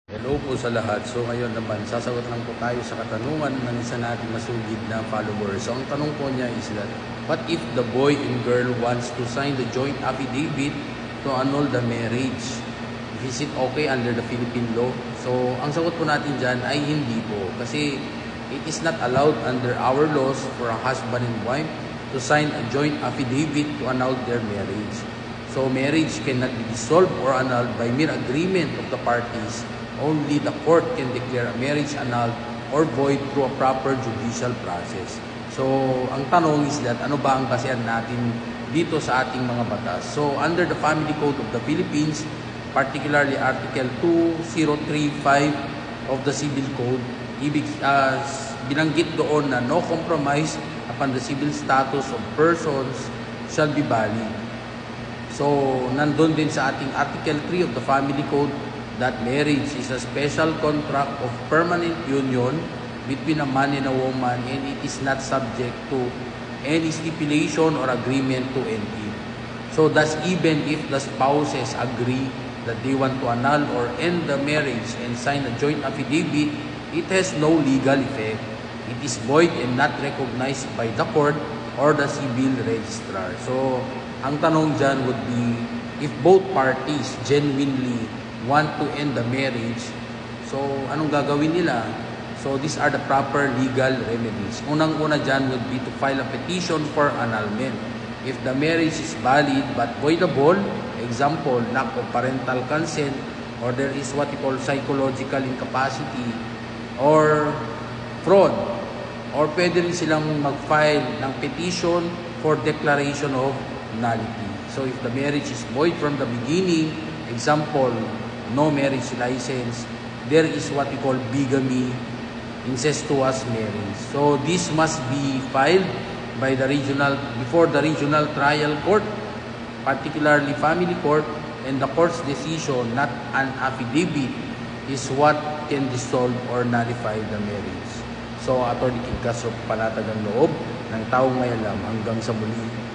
Hello po sa lahat. So ngayon naman, sasagot lang po tayo sa katanungan ng isa nating masugid na follower. So ang tanong po niya is that, what if the boy and girl wants to sign the joint affidavit to annul the marriage? Is it okay under the Philippine law? So ang sagot po natin dyan ay hindi po. Kasi it is not allowed under our laws for a husband and wife to sign a joint affidavit to annul their marriage. So marriage cannot be dissolved or annulled by mere agreement of the parties. Only the court can declare a marriage annulled or void through a proper judicial process. So, ang tanong is that ano ba ang basehan natin dito sa ating mga batas? So, under the Family Code of the Philippines, particularly Article 2035 of the Civil Code, binanggit doon na no compromise upon the civil status of persons shall be valid. So, nandun din sa ating Article 3 of the Family Code that marriage is a special contract of permanent union between a man and a woman, and it is not subject to any stipulation or agreement to end it. So thus, even if the spouses agree that they want to annul or end the marriage and sign a joint affidavit, it has no legal effect. It is void and not recognized by the court or the civil registrar. So ang tanong dyan would be, if both parties genuinely want to end the marriage, so anong gagawin nila? So these are the proper legal remedies. Unang-una dyan would be to file a petition for annulment. If the marriage is valid but voidable, example, lack of parental consent, or there is what we call psychological incapacity, or fraud, or pwede rin silang mag-file ng petition for declaration of nullity. So if the marriage is void from the beginning, example, no marriage license, there is what we call bigamy, incestuous marriage. So this must be filed by the before the regional trial court, particularly family court, and the court's decision, not an affidavit, is what can dissolve or nullify the marriage. So, Atty. Kid Castro, panatag ang loob ng taong may alam. Hanggang sa muli.